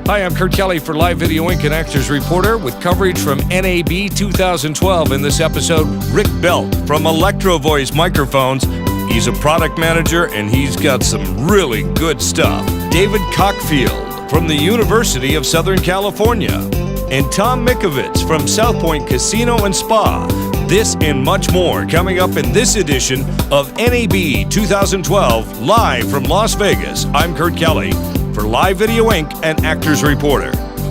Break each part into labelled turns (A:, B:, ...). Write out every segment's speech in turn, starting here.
A: Hi, I'm Kurt Kelly for Live Video Inc. and Actors Reporter with coverage from NAB 2012. In this episode, Rick Belt from Electro-Voice microphones. He's a product manager and he's got some really good stuff. David Cockfield from the University of Southern California. And Tom Mikovits from South Point Casino and Spa. This and much more coming up in this edition of NAB 2012, live from Las Vegas. I'm Kurt Kelly for Live Video Inc. and Actors Reporter.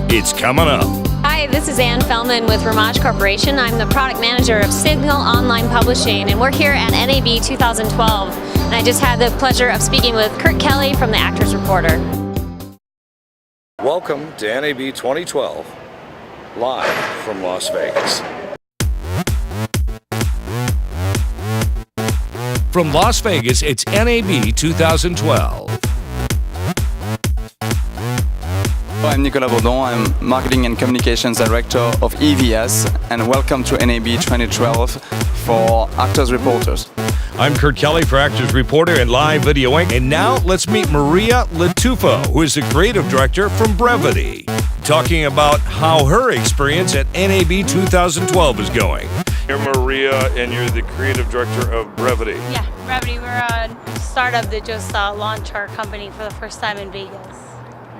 A: It's coming up.
B: Hi, this is Fellman with Rimage Corporation. I'm the product manager of Signal Online Publishing, and we're here at NAB 2012. And I just had the pleasure of speaking with Kurt Kelly from the Actors Reporter.
A: Welcome to NAB 2012, live from Las Vegas. From Las Vegas, it's NAB 2012.
C: I'm Nicolas Bourdon, I'm Marketing and Communications Director of EVS, and welcome to NAB 2012 for Actors Reporters.
A: I'm Kurt Kelly for Actors Reporter and Live Video Inc. And now let's meet Maria Lotuffo, who is the creative director from Brevity, talking about how her experience at NAB 2012 is going. You're Maria, and you're the creative director of Brevity.
D: Yeah, Brevity. We're a startup that just launched our company for the first time in Vegas.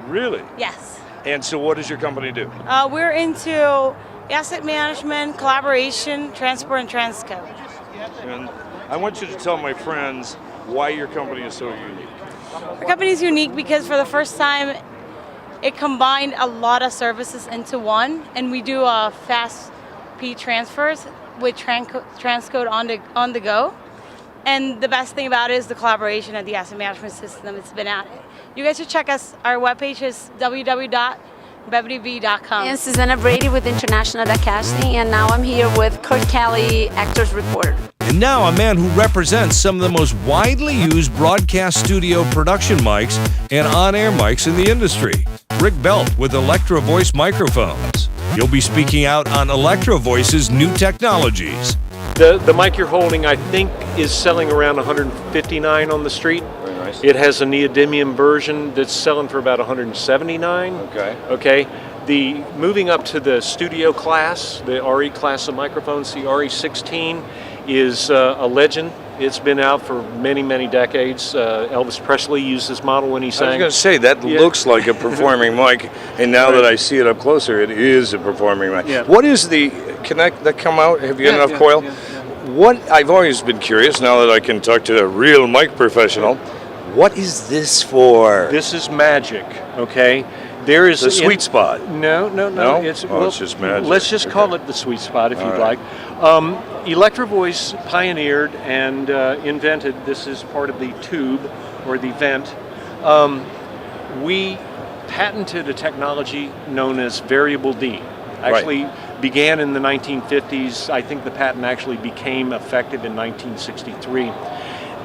A: Really?
D: Yes.
A: And so what does your company do?
D: We're into asset management, collaboration, transport, and transcode.
A: And I want you to tell my friends why your company is so unique.
D: Our company is unique because for the first time, it combined a lot of services into one, and we do fast P transfers with transcode on the go. And the best thing about it is the collaboration of the asset management system. It's been at it. You guys should check us. Our webpage is www.brevityv.com.
B: I'm Suzana Brady with International Datacasting, and now I'm here with Kurt Kelly, Actors Reporter.
A: And now a man who represents some of the most widely used broadcast studio production mics and on-air mics in the industry. Rick Belt with Electro-Voice microphones. You'll be speaking out on Electro-Voice's new technologies.
E: The mic you're holding, I think, is selling around 159 on the street.
A: Very nice.
E: It has a neodymium version that's selling for about 179. Okay. The moving up to the studio class, the RE class of microphones, the RE16 is a legend. It's been out for many, many decades. Elvis Presley used this model when he sang.
A: I was going to say, that looks like a performing mic, and now that I see it up closer, it is a performing mic.
E: Yeah.
A: What is the connect that come out? Have you got enough coil? What I've always been curious, now that I can talk to a real mic professional, what is this for?
E: This is magic, okay? There is
A: the sweet spot.
E: No.
A: It's just magic.
E: Let's just call it the sweet spot if you'd like. Electro-Voice pioneered and invented, this is part of the tube or the vent. We patented a technology known as variable D. Actually began in the 1950s. I think the patent actually became effective in 1963.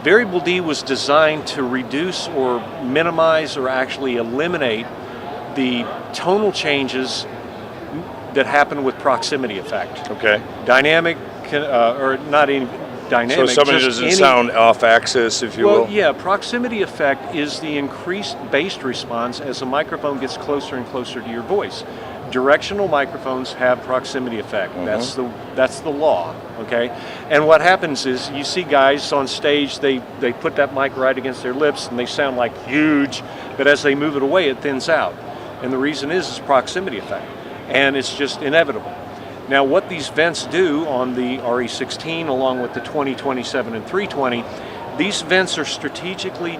E: Variable D was designed to reduce or minimize or actually eliminate the tonal changes that happen with proximity effect.
A: Okay.
E: Dynamic, or not any dynamic.
A: So somebody doesn't sound off axis, if you will?
E: Well, yeah, proximity effect is the increased bass response as a microphone gets closer and closer to your voice. Directional microphones have proximity effect. That's the law, okay? And what happens is you see guys on stage, they put that mic right against their lips and they sound like huge, but as they move it away, it thins out. And the reason is proximity effect, and it's just inevitable. Now, what these vents do on the RE16, along with the 20, 27, and 320, these vents are strategically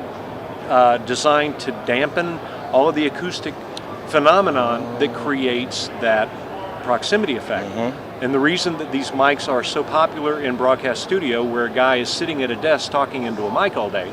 E: designed to dampen all of the acoustic phenomenon that creates that proximity effect. And the reason that these mics are so popular in broadcast studio, where a guy is sitting at a desk talking into a mic all day,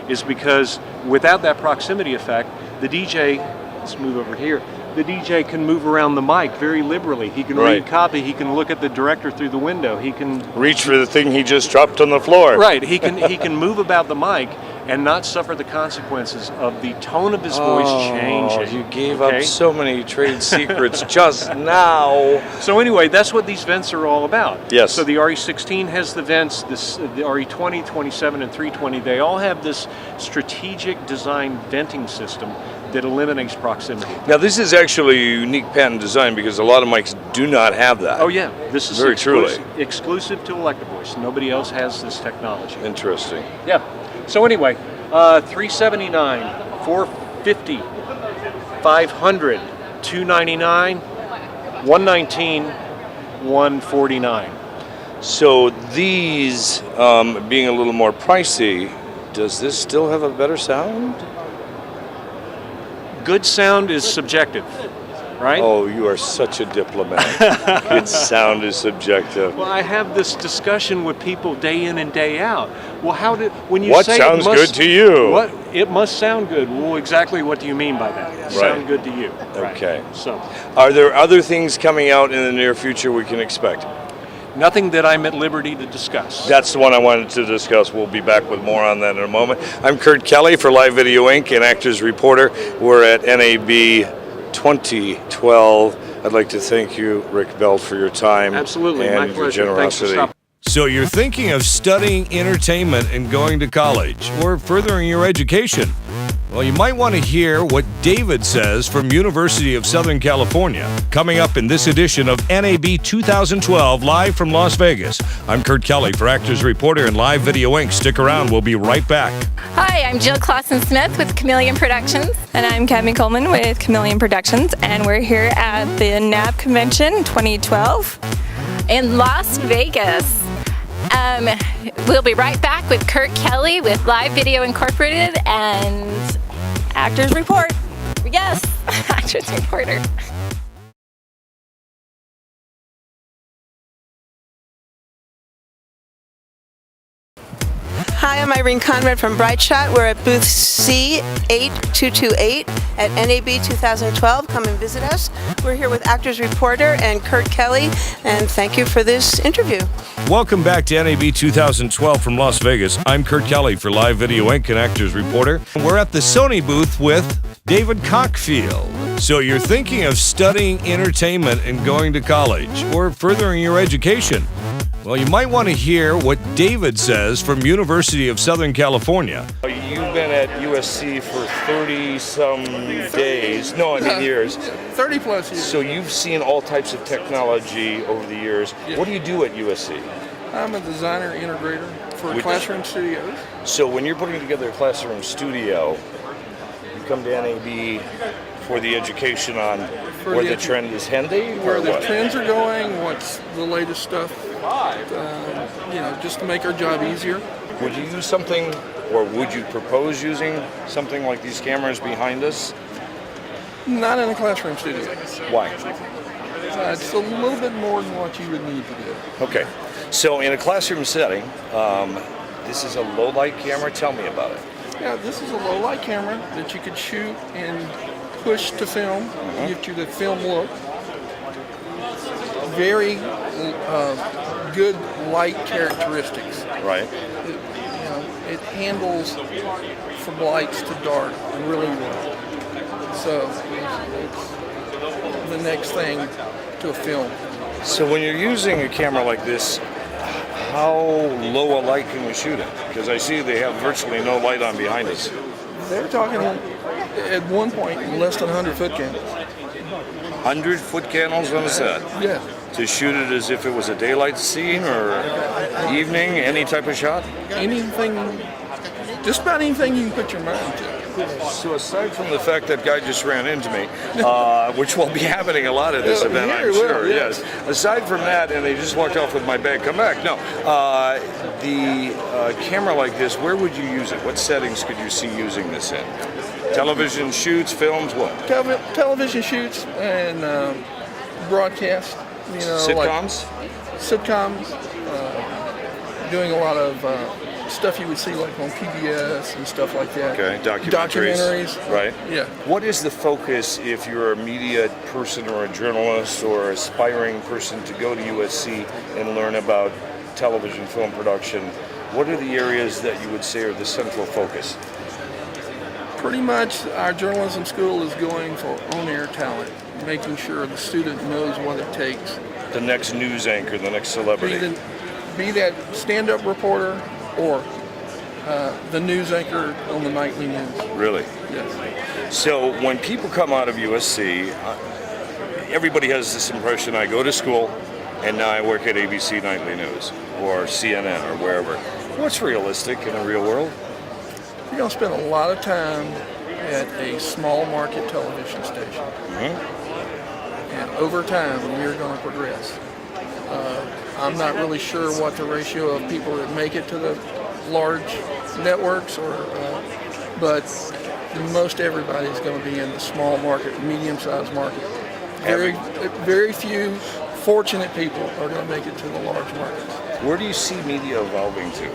E: is because without that proximity effect, the DJ, let's move over here, the DJ can move around the mic very liberally. He can read copy, he can look at the director through the window, he can
A: reach for the thing he just dropped on the floor.
E: Right, he can move about the mic and not suffer the consequences of the tone of his voice changing.
A: You gave up so many trade secrets just now.
E: So anyway, that's what these vents are all about.
A: Yes.
E: So the RE16 has the vents, the RE20, 27, and 320, they all have this strategic design venting system that eliminates proximity.
A: Now, this is actually a unique patent design because a lot of mics do not have that.
E: Oh yeah, this is
A: Very truly.
E: exclusive to Electro-Voice. Nobody else has this technology.
A: Interesting.
E: Yeah. So anyway, 379, 450, 500, 299, 119, 149.
A: So these, being a little more pricey, does this still have a better sound?
E: Good sound is subjective, right?
A: Oh, you are such a diplomat. Good sound is subjective.
E: Well, I have this discussion with people day in and day out. Well, when you
A: What
E: say
A: sounds
E: it must,
A: good to you?
E: What it must sound good. Well, exactly what do you mean by that? Sound good to you.
A: Okay.
E: Right. So,
A: Are there other things coming out in the near future we can expect?
E: nothing that I'm at liberty to discuss.
A: That's the one I wanted to discuss. We'll be back with more on that in a moment. I'm Kurt Kelly for Live Video Inc. and Actors Reporter. We're at NAB 2012. I'd like to thank you, Rick Bell, for your time
E: Absolutely,
A: and
E: my
A: your
E: pleasure. Thanks for
A: generosity.
E: stopping.
A: So you're thinking of studying entertainment and going to college or furthering your education? Well, you might want to hear what David says from University of Southern California. Coming up in this edition of NAB 2012, live from Las Vegas. I'm Kurt Kelly for Actors Reporter and Live Video Inc. Stick around, we'll be right back.
F: Hi, I'm Jill Clawson Smith with Kameleon Productions.
G: And I'm Coleman with Kameleon Productions, and we're here at the NAB Convention 2012
F: in Las Vegas. We'll be right back with Kurt Kelly with Live Video Incorporated and
G: Actors Report.
F: yes, Actors Reporter.
H: Hi, I'm Irene Conrad from Brite. We're at booth C8228 at NAB 2012. Come and visit us. We're here with Actors Reporter and Kurt Kelly, and thank you for this interview.
A: Welcome back to NAB 2012 from Las Vegas. I'm Kurt Kelly for Live Video Inc. and Actors Reporter. We're at the Sony booth with David Cockfield. So you're thinking of studying entertainment and going to college or furthering your education? Well, you might want to hear what David says from University of Southern California. You've been at USC for 30-some days. No, I mean years.
I: 30 plus years.
A: So you've seen all types of technology over the years.
I: Yeah.
A: What do you do at USC?
I: I'm a designer integrator for classroom studios.
A: So when you're putting together a classroom studio, you come to NAB for the education on where the trend is heading?
I: Where the trends are going, what's the latest stuff, just to make our job easier.
A: Would you use something, or would you propose using something like these cameras behind us?
I: Not in a classroom studio.
A: Why?
I: It's a little bit more than what you would need to do.
A: Okay. So in a classroom setting, this is a low light camera. Tell me about it.
I: Yeah, this is a low light camera that you could shoot and push to film, get you the film look. Very good light characteristics.
A: Right.
I: It handles from lights to dark really well. So it's the next thing to a film.
A: So when you're using a camera like this, how low a light can you shoot it? Because I see they have virtually no light on behind us.
I: They're talking at one point less than 100 foot candles.
A: 100-foot candles on the set?
I: Yeah.
A: To shoot it as if it was a daylight scene or evening, any type of shot?
I: Anything, just about anything you can put your mind to.
A: So aside from the fact that guy just ran into me, which will be happening a lot at this event, I'm sure, yes. Aside from that, and they just walked off with my bag, come back. No, the camera like this, where would you use it? What settings could you see using this in? Television shoots, films, what?
I: Television shoots and broadcast.
A: Sitcoms?
I: Sitcoms. Doing a lot of stuff you would see like on PBS and stuff like that.
A: Okay, documentaries. Right.
I: Yeah.
A: What is the focus if you're a media person or a journalist or aspiring person to go to USC and learn about television film production? What are the areas that you would say are the central focus?
I: Pretty much our journalism school is going for on-air talent, making sure the student knows what it takes.
A: The next news anchor, the next celebrity.
I: Be that stand-up reporter or the news anchor on the nightly news.
A: Really?
I: Yes.
A: So when people come out of USC, everybody has this impression I go to school and now I work at ABC Nightly News or CNN or wherever. What's realistic in the real world?
I: You're going to spend a lot of time at a small market television station. And over time, we're going to progress. I'm not really sure what the ratio of people that make it to the large networks, but most everybody's going to be in the small market, medium-sized market. Very few fortunate people are going to make it to the large markets.
A: Where do you see media evolving to?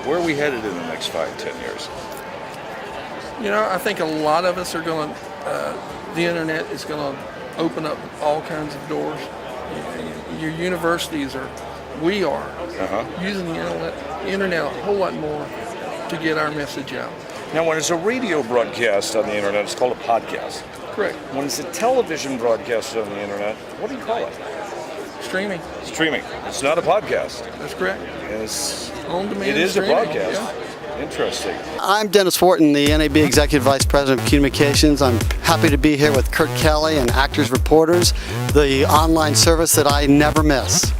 A: Where are we headed in the next 5-10 years?
I: You know, I think a lot of us are going to, the internet is going to open up all kinds of doors. Your universities we are using the internet a whole lot more to get our message out.
A: Now, when it's a radio broadcast on the internet, it's called a podcast.
I: Correct.
A: When it's a television broadcast on the internet, what do you call it?
I: Streaming.
A: Streaming. It's not a podcast.
I: That's correct.
A: It's
I: on demand.
A: It is
I: streaming.
A: a broadcast.
I: Yeah.
A: Interesting.
J: I'm Dennis Wharton, the NAB Executive Vice President of Communications. I'm happy to be here with Kurt Kelly and Actors Reporters, the online service that I never miss.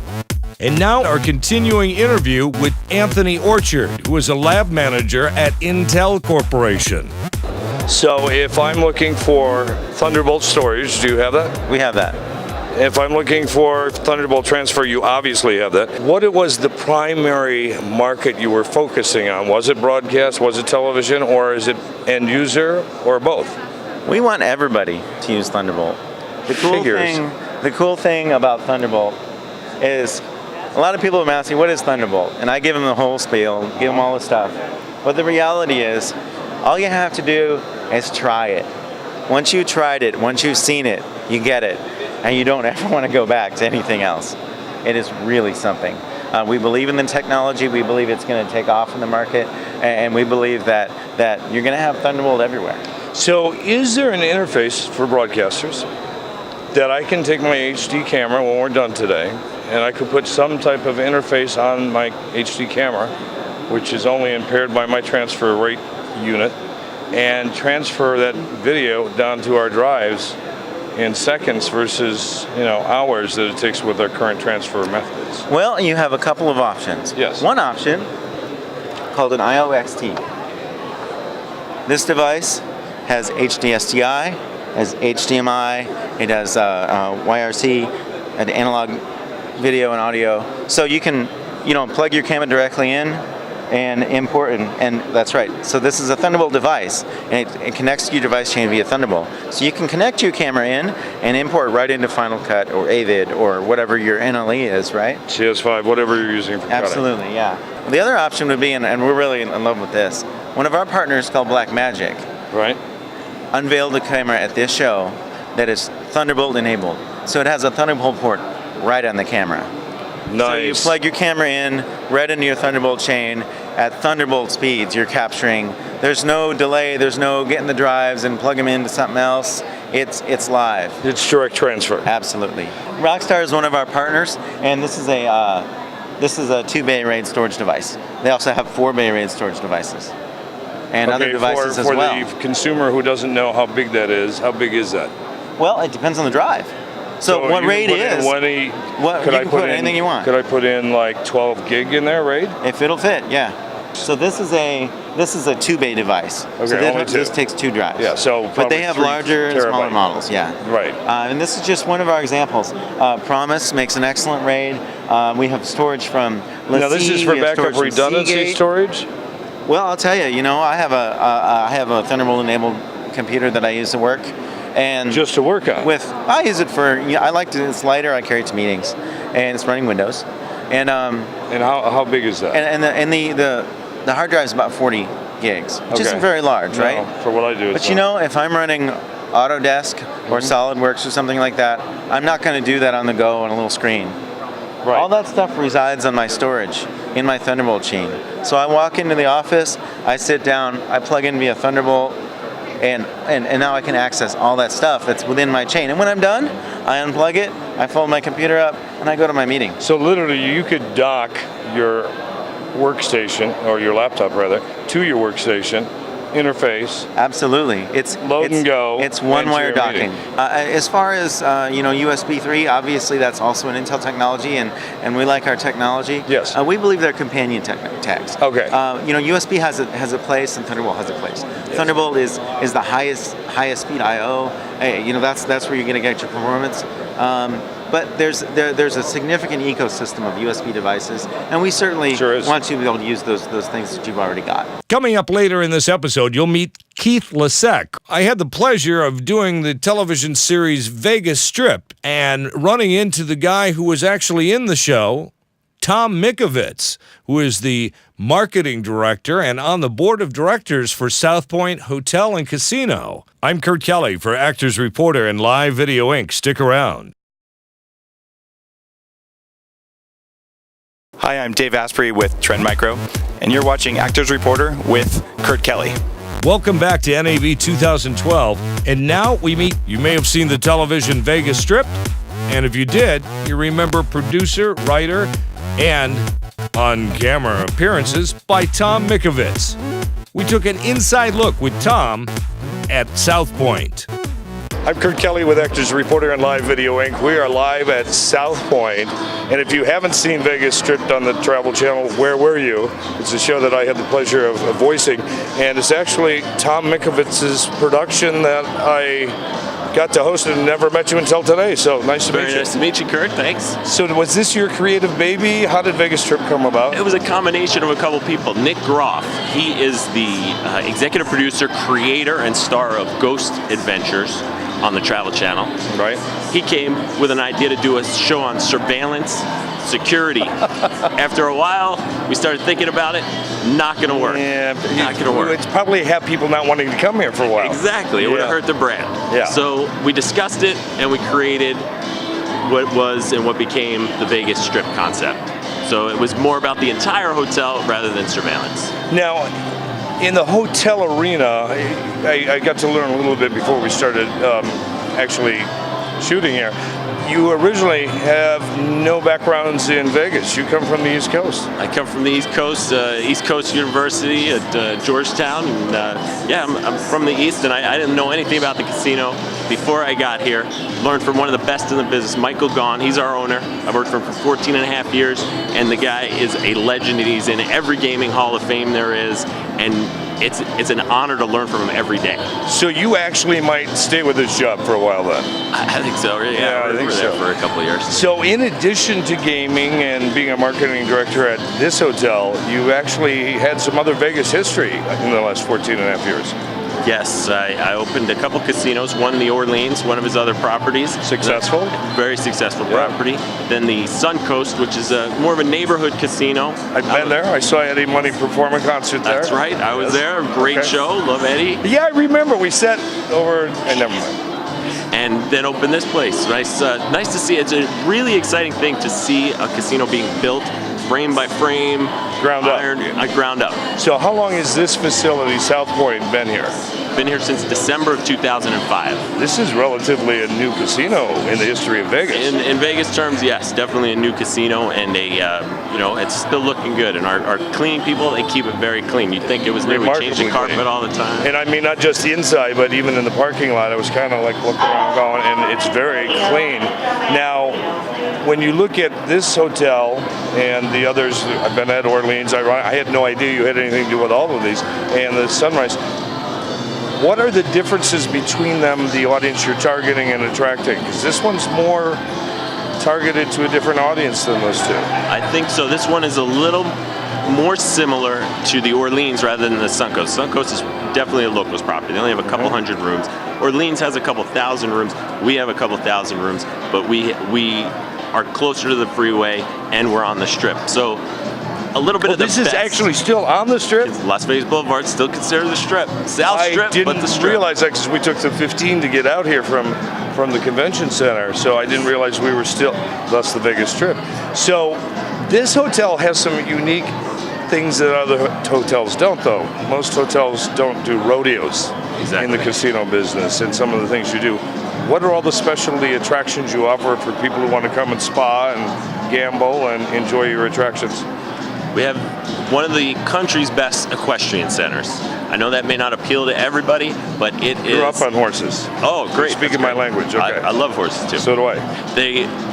A: And now our continuing interview with Anthony Orchard, who is a lab manager at Intel Corporation. So if I'm looking for Thunderbolt storage, do you have that?
K: We have that.
A: If I'm looking for Thunderbolt transfer, you obviously have that. What was the primary market you were focusing on? Was it broadcast, was it television, or is it end user, or both?
K: We want everybody to use Thunderbolt. The cool thing about Thunderbolt is a lot of people have been asking, what is Thunderbolt? And I give them the whole spiel, give them all the stuff. But the reality is, all you have to do is try it. Once you've tried it, once you've seen it, you get it. And you don't ever want to go back to anything else. It is really something. We believe in the technology. We believe it's going to take off in the market, and we believe that you're going to have Thunderbolt everywhere.
A: So is there an interface for broadcasters that I can take my HD camera when we're done today, and I could put some type of interface on my HD camera, which is only impaired by my transfer rate unit, and transfer that video down to our drives in seconds versus hours that it takes with our current transfer methods?
K: Well, you have a couple of options.
A: Yes.
K: One option, called an IOXT. This device has HD SDI, has HDMI, it has YRC, an analog video and audio. So you can plug your camera directly in and import, and that's right. So this is a Thunderbolt device, and it connects to your device chain via Thunderbolt. So you can connect your camera in and import right into Final Cut or AVID or whatever your NLE is, right?
A: CS5, whatever you're using for cutting.
K: Absolutely, yeah. The other option would be, and we're really in love with this, one of our partners called Blackmagic,
A: right,
K: unveiled a camera at this show that is Thunderbolt enabled. So it has a Thunderbolt port right on the camera.
A: Nice.
K: So you plug your camera in right into your Thunderbolt chain at Thunderbolt speeds. You're capturing. There's no delay. There's no getting the drives and plug them into something else. It's live.
A: It's direct transfer.
K: Absolutely. Rockstar is one of our partners, and this is a 2-bay RAID storage device. They also have 4-bay RAID storage devices and other devices as well.
A: For the consumer who doesn't know how big that is, how big is that?
K: Well, it depends on the drive. So what RAID is, you can put anything you want.
A: Could I put in like 12 gig in there, RAID?
K: If it'll fit, yeah. So this is a 2-bay device.
A: Okay,
K: so
A: only two.
K: This takes 2 drives.
A: Yeah, so
K: but they have larger and smaller models, yeah.
A: Right.
K: And this is just one of our examples. Promise makes an excellent RAID. We have storage from
A: Now this is for backup redundancy storage?
K: Well, I'll tell you, I have a Thunderbolt enabled computer that I use to work. And
A: just to work on.
K: I use it for. I like to. It's lighter. I carry it to meetings, and it's running Windows. And
A: how big is that?
K: And the hard drive is about 40 gigs, which isn't very large, right?
A: For what I do.
K: But if I'm running Autodesk or SolidWorks or something like that, I'm not going to do that on the go on a little screen. Right. All that stuff resides on my storage in my Thunderbolt chain. So I walk into the office, I sit down, I plug in via Thunderbolt. And now I can access all that stuff that's within my chain. And when I'm done, I unplug it, I fold my computer up, and I go to my meeting.
A: So literally, you could dock your workstation, or your laptop rather, to your workstation, interface.
K: Absolutely. It's
A: load and go.
K: It's one-wire docking.
A: meeting.
K: As far as USB 3, obviously that's also an Intel technology, and we like our technology.
A: Yes.
K: We believe they're companion techs.
A: Okay.
K: USB has a place, and Thunderbolt has a place. Yes. Thunderbolt is the highest speed I/O. That's where you're going to get your performance. But there's a significant ecosystem of USB devices, and we certainly want you to be able to use those things that you've already got.
A: Coming up later in this episode, you'll meet Keith Lasek. I had the pleasure of doing the television series Vegas Strip and running into the guy who was actually in the show, Tom Mikovits, who is the marketing director and on the board of directors for South Point Hotel and Casino. I'm Kurt Kelly for Actors Reporter and Live Video Inc. Stick around.
L: Hi, I'm Dave Asprey with Trend Micro, and you're watching Actors Reporter with Kurt Kelly.
A: Welcome back to NAB 2012, and now we meet, you may have seen the television Vegas Strip, and if you did, you remember producer, writer, and on-camera appearances by Tom Mikovits. We took an inside look with Tom at South Point. I'm Kurt Kelly with Actors Reporter and Live Video Inc. We are live at South Point, and if you haven't seen Vegas Stripped on the Travel Channel, where were you? It's a show that I had the pleasure of voicing, and it's actually Tom Mikovits' production that I got to host and never met you until today, so nice to meet you.
M: Very nice to meet you, Kurt. Thanks.
A: So was this your creative baby? How did Vegas Strip come about?
M: It was a combination of a couple people. Nick Groff, he is the executive producer, creator, and star of Ghost Adventures on the Travel Channel.
A: Right.
M: He came with an idea to do a show on surveillance security. After a while, we started thinking about it. Not going to work.
A: Yeah,
M: not going to work.
A: It's probably have people not wanting to come here for a while.
M: Exactly. It would have hurt the brand.
A: Yeah.
M: So we discussed it, and we created what was and what became the Vegas Strip concept. So it was more about the entire hotel rather than surveillance.
A: Now, in the hotel arena, I got to learn a little bit before we started actually shooting here. You originally have no backgrounds in Vegas. You come from the East Coast.
M: I come from the East Coast, East Coast University at Georgetown. And, yeah, I'm from the East, and I didn't know anything about the casino before I got here. Learned from one of the best in the business, Michael Gaughan. He's our owner. I've worked for him for 14 and a half years, and the guy is a legend. He's in every gaming hall of fame there is, and it's an honor to learn from him every day.
A: So you actually might stay with this job for a while then?
M: I think so. Yeah,
A: I think
M: there
A: so.
M: for a couple of years.
A: So in addition to gaming and being a marketing director at this hotel, you actually had some other Vegas history in the last 14 and a half years.
M: Yes, I opened a couple casinos, one in the Orleans, one of his other properties.
A: Successful?
M: Very successful property. Then the Suncoast, which is more of a neighborhood casino.
A: I've been there. I saw Eddie Money perform a concert there.
M: That's right. I was there. Great show. Love Eddie.
A: Yeah, I remember. We sat over, and never mind.
M: And then opened this place. Nice to see. It's a really exciting thing to see a casino being built frame by frame, ground up.
A: So how long has this facility, South Point, been here?
M: Been here since December of 2005.
A: This is relatively a new casino in the history of Vegas.
M: In Vegas terms, yes, definitely a new casino, and it's still looking good. And our cleaning people, they keep it very clean. You'd think it was new. We change the carpet all the time.
A: And I mean, not just the inside, but even in the parking lot, I was kind of like looking around going, and it's very clean. Now, when you look at this hotel and the others, I've been at Orleans, I had no idea you had anything to do with all of these, and the Sunrise. What are the differences between them, the audience you're targeting and attracting? Because this one's more targeted to a different audience than those two.
M: I think so. This one is a little more similar to the Orleans rather than the Suncoast. Suncoast is definitely a locals property. They only have a couple hundred rooms. Orleans has a couple thousand rooms. We have a couple thousand rooms, but we are closer to the freeway and we're on the Strip. So a little bit of the
A: this is actually still on the Strip?
M: Las Vegas Boulevard still considered the Strip. South Strip, but the Strip.
A: I didn't realize that because we took the 15 to get out here from the convention center, so I didn't realize we were still, thus the Vegas Strip. So this hotel has some unique things that other hotels don't, though. Most hotels don't do rodeos in the casino business and some of the things you do. What are all the specialty attractions you offer for people who want to come and spa and gamble and enjoy your attractions?
M: We have one of the country's best equestrian centers. I know that may not appeal to everybody, but it is.
N: Grew up on horses.
M: Oh, great.
N: Speaking my language, okay.
M: I love horses too.
N: So do I.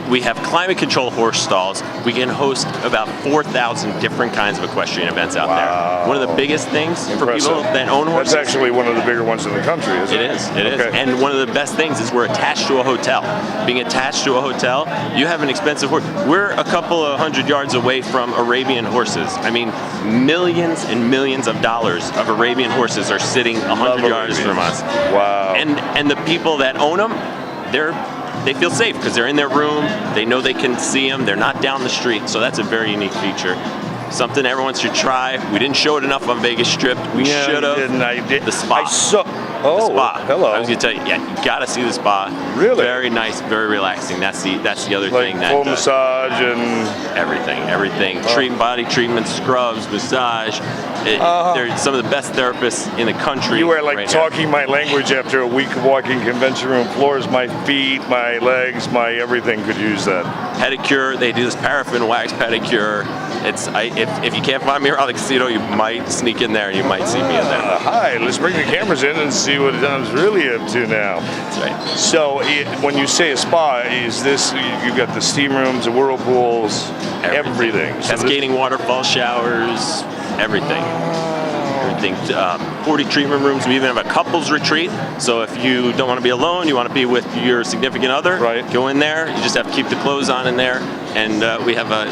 M: We have climate control horse stalls. We can host about 4,000 different kinds of equestrian events out there. One of the biggest things for people that own horses.
N: That's actually one of the bigger ones in the country, isn't it?
M: It is. And one of the best things is we're attached to a hotel. Being attached to a hotel, you have an expensive horse. We're a couple of hundred yards away from Arabian horses. I mean, millions and millions of dollars of Arabian horses are sitting 100 yards from us.
N: Wow.
M: And the people that own them, they feel safe because they're in their room. They know they can see them. They're not down the street. So that's a very unique feature. Something everyone should try. We didn't show it enough on Vegas Strip. We should have.
N: I did.
M: The spa.
N: The
M: spa.
N: Hello.
M: I was gonna tell you, you gotta see the spa.
N: Really?
M: Very nice, very relaxing. That's the other
N: like
M: thing. That
N: full massage and
M: everything. Body treatment, scrubs, massage. They're some of the best therapists in the country.
N: You are like talking my language after a week of walking convention room floors. My feet, my legs, my everything could use that.
M: Pedicure. They do this paraffin wax pedicure. If you can't find me around the casino, you might sneak in there and you might see me in there.
N: Hi, let's bring the cameras in and see what Don's really up to now.
M: That's right.
N: So when you say a spa, is this, you've got the steam rooms, the whirlpools, everything.
M: Cascading waterfall showers, everything. 40 treatment rooms. We even have a couples retreat. So if you don't want to be alone, you want to be with your significant other, go in there. You just have to keep the clothes on in there. And we have a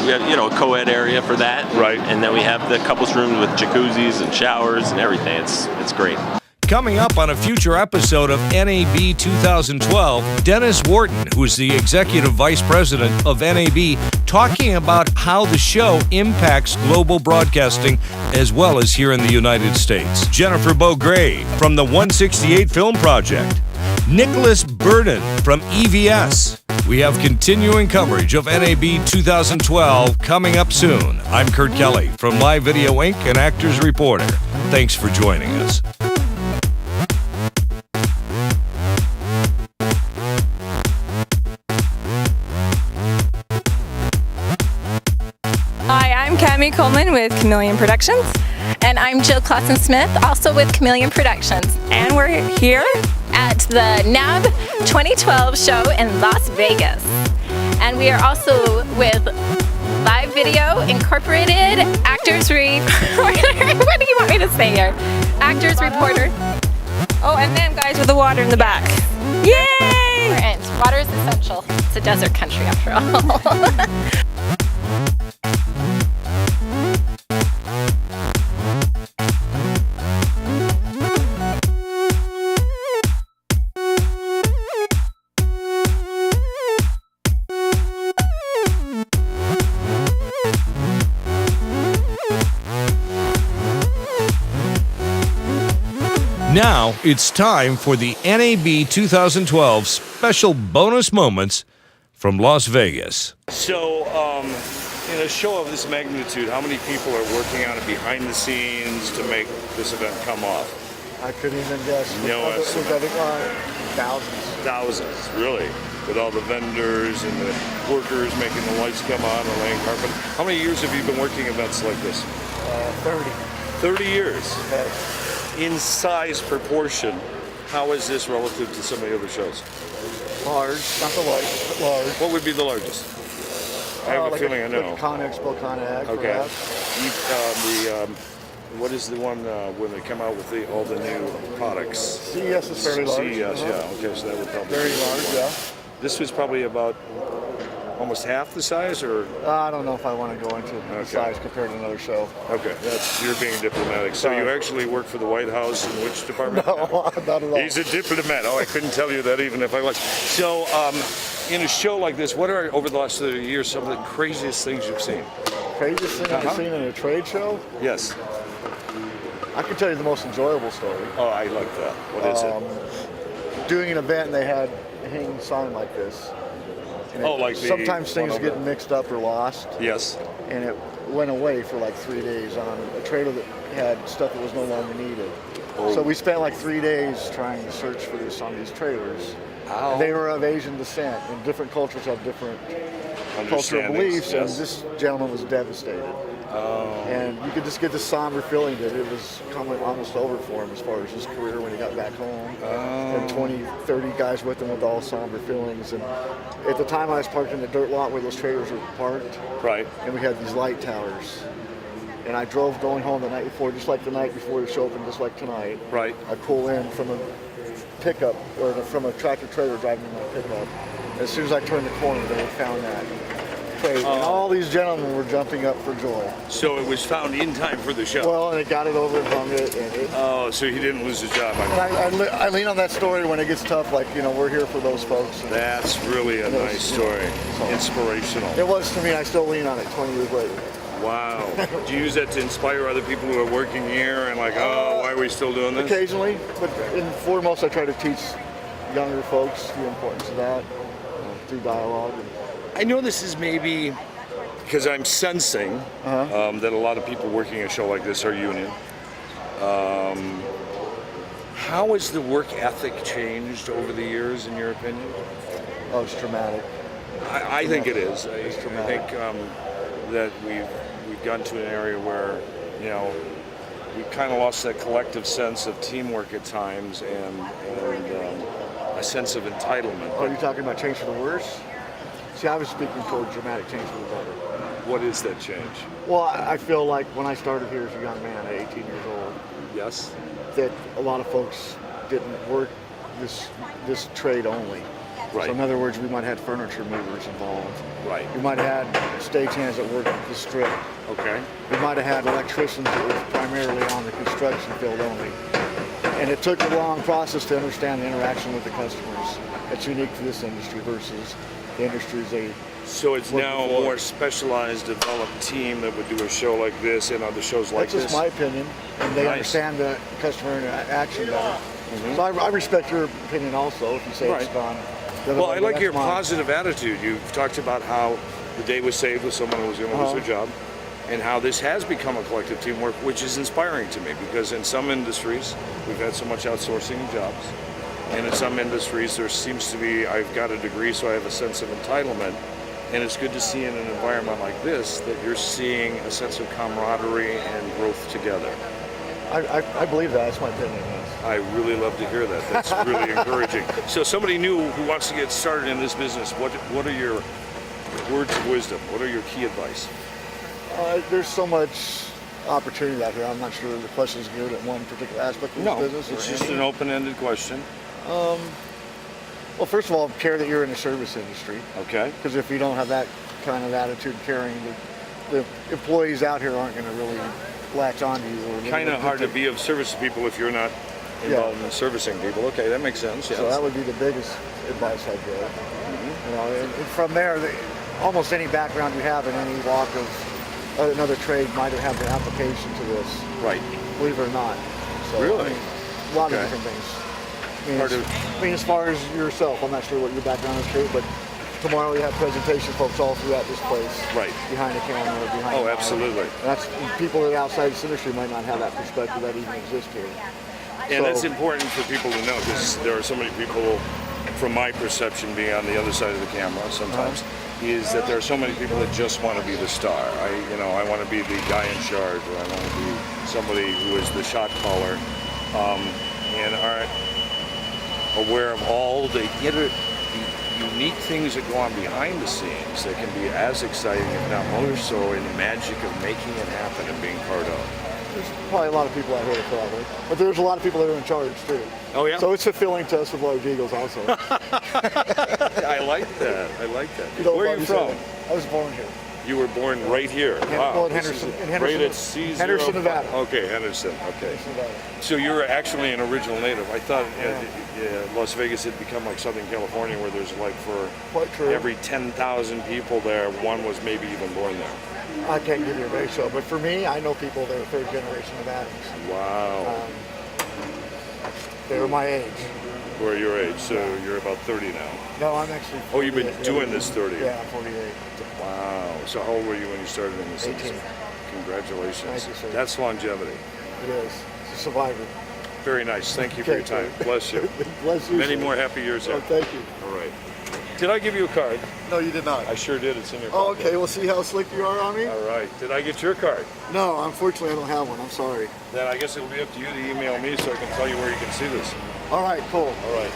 M: co-ed area for that.
N: Right.
M: And then we have the couples room with jacuzzis and showers and everything. It's great.
A: Coming up on a future episode of NAB 2012, Dennis Wharton, who is the Executive Vice President of NAB, talking about how the show impacts global broadcasting as well as here in the United States. Jennifer Bogray from the 168 Film Project. Nicolas Bourdon from EVS. We have continuing coverage of NAB 2012 coming up soon. I'm Kurt Kelly from Live Video Inc. and Actors Reporter. Thanks for joining us.
G: Coleman with Kameleon Productions.
F: And I'm Jill Clawson Smith, also with Kameleon Productions.
G: And we're here
F: at the NAB 2012 show in Las Vegas. And we are also with Live Video Incorporated, Actors What do you want me to say here? Actors Reporter.
G: Oh, and then guys with the water in the back. Yay!
F: Water is essential. It's a desert country after all.
A: Now it's time for the NAB 2012 special bonus moments from Las Vegas.
N: So, in a show of this magnitude, how many people are working on it behind the scenes to make this event come off?
O: I couldn't even guess.
N: No estimate.
O: Thousands.
N: Thousands, really. With all the vendors and the workers making the lights come on and laying carpet. How many years have you been working events like this?
O: 30.
N: 30 years. In size proportion, how is this relative to some of the other shows?
O: Large, not the largest, but large.
N: What would be the largest? I have a feeling I know.
O: Like Con Expo, Con Ag,
N: okay.
O: perhaps.
N: What is the one when they come out with all the new products?
O: CES is fairly large.
N: CES, yeah. Okay, so that would probably
O: very large, yeah.
N: This was probably about almost half the size, or?
O: I don't know if I want to go into the size compared to another show.
N: Okay, you're being diplomatic. So you actually work for the White House in which department?
O: No, not at all.
N: He's a diplomat. Oh, I couldn't tell you that even if I was. So, in a show like this, what are, over the last 30 years, some of the craziest things you've seen?
O: Craziest thing I've seen in a trade show?
N: Yes.
O: I can tell you the most enjoyable story.
N: Oh, I like that. What is it?
O: Doing an event and they had a hanging sign like this. Sometimes things get mixed up or lost.
N: Yes.
O: And it went away for like 3 days on a trailer that had stuff that was no longer needed. Oh. So we spent like 3 days trying to search for this on these trailers.
N: How?
O: They were of Asian descent, and different cultures have different cultural beliefs, and this gentleman was devastated. And you could just get the somber feeling that it was coming almost over for him as far as his career when he got back home. And 20, 30 guys with him with all somber feelings. And at the time I was parked in the dirt lot where those trailers were parked.
N: Right.
O: And we had these light towers. And I drove going home the night before, just like the night before the show opened, just like tonight.
N: Right.
O: I pull in from a pickup, or from a tractor trailer driving in my pickup. As soon as I turned the corner, they had found that crate. And all these gentlemen were jumping up for joy.
N: So it was found in time for the show.
O: Well, and they got it over and hung it. And
N: oh, so he didn't lose his job.
O: I lean on that story when it gets tough, like, you know, we're here for those folks. And
N: that's really a nice story. Inspirational.
O: It was to me. I still lean on it 20 years later.
N: Wow. Do you use that to inspire other people who are working here and like, oh, why are we still doing this?
O: Occasionally, but foremost I try to teach younger folks the importance of that through dialogue.
N: I know this is maybe because I'm sensing that a lot of people working a show like this are union. How has the work ethic changed over the years, in your opinion?
O: Oh, it's dramatic.
N: I think it is. I
O: It's dramatic.
N: think that we've gotten to an area where, you know, we've kind of lost that collective sense of teamwork at times and a sense of entitlement.
O: Are you talking about change for the worse? See, I was speaking toward dramatic change for the better.
N: What is that change?
O: Well, I feel like when I started here as a young man at 18 years old,
N: yes,
O: that a lot of folks didn't work this trade only.
N: Right.
O: So in other words, we might have had furniture movers involved.
N: Right.
O: We might have had stagehands that worked the strip.
N: Okay.
O: We might have had electricians that were primarily on the construction field only. And it took a long process to understand the interaction with the customers. It's unique to this industry versus the industries they
N: So it's
O: worked
N: now a
O: before.
N: more specialized, developed team that would do a show like this and other shows like
O: That's
N: this.
O: just my opinion, and they
N: Nice.
O: understand the customer interaction better. So I respect your opinion also, if you say it's
N: Right.
O: gone.
N: Well, I like
O: That's
N: your
O: mine.
N: positive attitude. You've talked about how the day was saved with someone who was going to lose their job, and how this has become a collective teamwork, which is inspiring to me because in some industries, we've had so much outsourcing of jobs. And in some industries, there seems to be, I've got a degree, so I have a sense of entitlement. And it's good to see in an environment like this that you're seeing a sense of camaraderie and growth together.
O: I believe that. That's my opinion. Yes.
N: I really love to hear that. That's really encouraging. So somebody new who wants to get started in this business, what are your words of wisdom? What are your key advice?
O: There's so much opportunity out here. I'm not sure the question is geared at one particular aspect of
N: No,
O: this business.
N: it's
O: or
N: just
O: any.
N: an open-ended question.
O: Well, first of all, care that you're in the service industry.
N: Okay.
O: Because if you don't have that kind of attitude caring, the employees out here aren't going to really latch on to you.
N: Kind of hard to be of service to people if you're not involved in servicing people. Okay, that makes sense. Yes.
O: So that would be the biggest advice I'd give. You know, and from there, almost any background you have in any walk of another trade might have an application to this.
N: Right.
O: Believe it or not. So,
N: Really?
O: I mean, a lot of different things. I mean, as far as yourself, I'm not sure what your background is, Kate, but tomorrow we have presentation folks all throughout this place.
N: Right.
O: Behind the camera, behind
N: Oh,
O: the
N: absolutely.
O: And that's people that are outside this industry might not have that perspective that even exists here.
N: And
O: So-
N: that's important for people to know because there are so many people, from my perception being on the other side of the camera sometimes, is that there are so many people that just want to be the star. I want to be the guy in charge, or I want to be somebody who is the shot caller, and aren't aware of all the unique things that go on behind the scenes that can be as exciting, if not more so, in the magic of making it happen and being part of.
O: There's probably a lot of people out here probably, but there's a lot of people that are in charge too.
N: Oh yeah?
O: So it's fulfilling to us with Large Eagles also.
N: I like that. I like that.
O: You know,
N: Where are you from?
O: I was born here.
N: You were born right here.
O: Well, in
N: this
O: Henderson,
N: is
O: in Henderson,
N: right at C0.
O: Henderson, Nevada.
N: Okay, Henderson. Okay.
O: Henderson, Nevada.
N: So you're actually an original native. I thought Las Vegas had become like Southern California, where there's like for
O: Quite true.
N: every 10,000 people there, one was maybe even born there.
O: I can't give you a ratio, but for me, I know people that are third generation Nevadans.
N: Wow.
O: They were my age.
N: We're your age, so you're about 30 now.
O: No, I'm actually 48.
N: Oh, you've been doing this 30?
O: Yeah, I'm 48.
N: Wow. So how old were you when you started in this
O: 18.
N: industry? Congratulations.
O: Thank you, sir.
N: That's longevity.
O: It is. It's a survivor.
N: Very nice. Thank you for your time. Bless you.
O: Bless you.
N: Many
O: sir.
N: more happy years there.
O: Oh, thank you.
N: All right. Did I give you a card?
O: No, you did not.
N: I sure did. It's in your
O: Oh,
N: pocket.
O: okay. We'll see how slick you are on me.
N: All right. Did I get your card?
O: No, unfortunately, I don't have one. I'm sorry.
N: Then I guess it'll be up to you to email me so I can tell you where you can see this.
O: All right, cool.
N: All right.